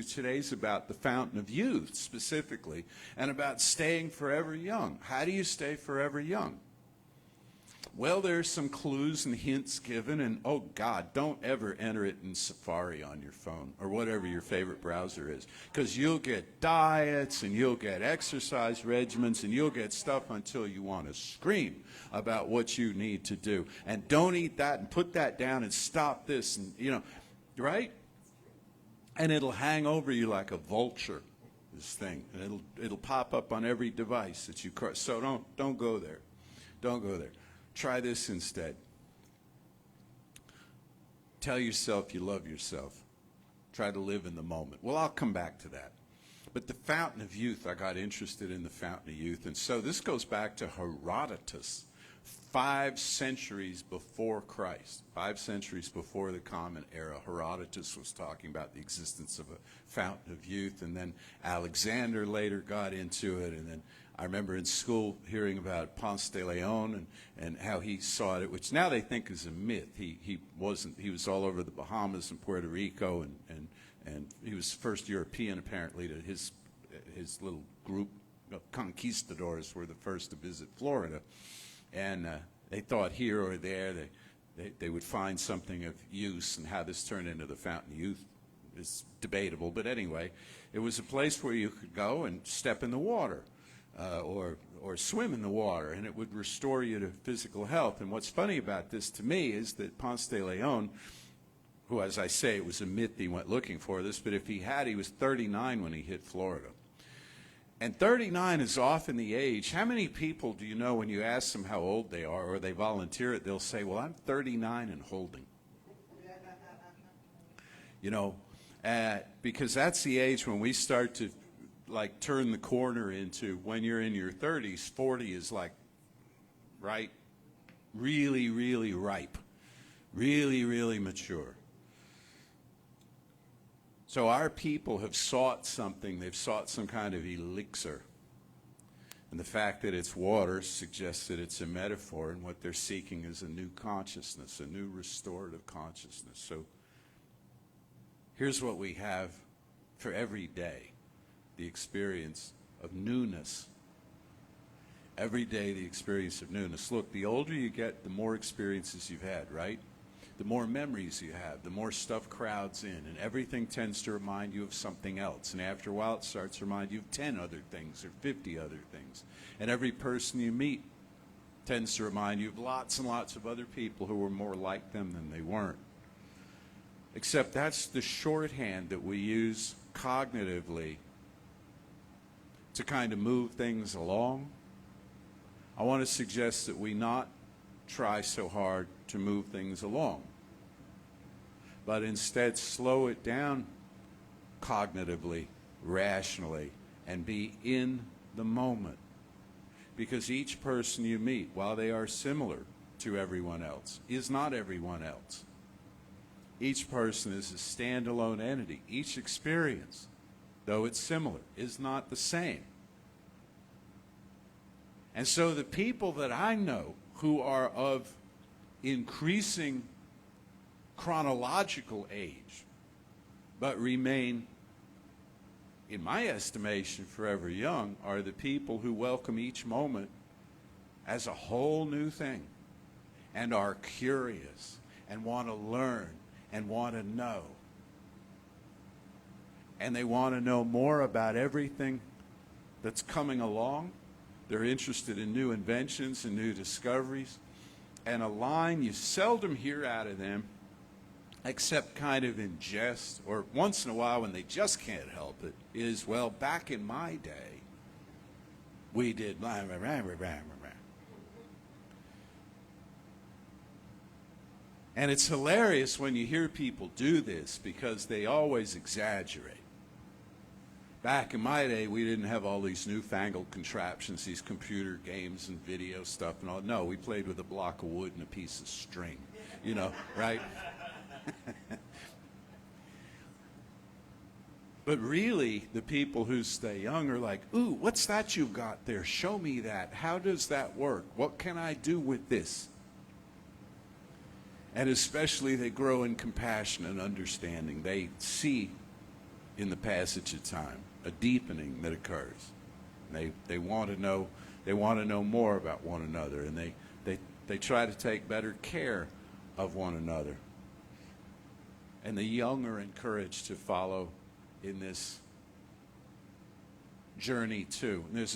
Today's about the fountain of youth specifically, and about staying forever young. How do you stay forever young? Well, there's some clues and hints given, and oh God, don't ever enter it in Safari on your phone or whatever your favorite browser is, because you'll get diets and you'll get exercise regimens and you'll get stuff until you want to scream about what you need to do. And don't eat that and put that down and stop this, and right? And it'll hang over you like a vulture, this thing. And it'll pop up on every device that you cross. So don't go there. Don't go there. Try this instead. Tell yourself you love yourself. Try to live in the moment. Well, I'll come back to that. But the fountain of youth, I got interested in the fountain of youth. And so this goes back to Herodotus, 5 centuries before Christ, 5 centuries before the Common Era. Herodotus was talking about the existence of a fountain of youth, and then Alexander later got into it, and then I remember in school hearing about Ponce de Leon and how he saw it, which now they think is a myth. He wasn't. He was all over the Bahamas and Puerto Rico, and he was the first European apparently to his little group of conquistadors were the first to visit Florida. And they thought here or there they would find something of use, and how this turned into the Fountain of Youth is debatable. But anyway, it was a place where you could go and step in the water or swim in the water, and it would restore you to physical health. And what's funny about this to me is that Ponce de Leon, who, as I say, it was a myth he went looking for this, but if he was 39 when he hit Florida. And 39 is often the age. How many people do you know when you ask them how old they are or they volunteer it, they'll say, well, I'm 39 and holding. Because that's the age when we start to turn the corner into when you're in your 30s, 40 is right, really, really ripe, really, really mature. So our people have sought something. They've sought some kind of elixir. And the fact that it's water suggests that it's a metaphor, and what they're seeking is a new consciousness, a new restorative consciousness. So here's what we have for every day: the experience of newness. Every day, the experience of newness. Look, the older you get, the more experiences you've had, right? The more memories you have, the more stuff crowds in, and everything tends to remind you of something else. And after a while, it starts to remind you of 10 other things or 50 other things. And every person you meet tends to remind you of lots and lots of other people who were more like them than they weren't. Except that's the shorthand that we use cognitively to kind of move things along. I want to suggest that we not try so hard to move things along, but instead slow it down cognitively, rationally, and be in the moment. Because each person you meet, while they are similar to everyone else, is not everyone else. Each person is a standalone entity. Each experience, though it's similar, is not the same. And so the people that I know who are of increasing chronological age, but remain, in my estimation, forever young, are the people who welcome each moment as a whole new thing, and are curious, and want to learn, and want to know. And they want to know more about everything that's coming along. They're interested in new inventions and new discoveries. And a line you seldom hear out of them, except kind of in jest, or once in a while when they just can't help it, is, well, back in my day, we did blah, blah, blah, blah, blah, blah. And it's hilarious when you hear people do this, because they always exaggerate. Back in my day, we didn't have all these newfangled contraptions, these computer games and video stuff and all. No, we played with a block of wood and a piece of string, right? But really, the people who stay young are like, ooh, what's that you've got there? Show me that. How does that work? What can I do with this? And especially they grow in compassion and understanding. They see in the passage of time, a deepening that occurs. They want to know more about one another, and they try to take better care of one another. And the young are encouraged to follow in this journey too. And there's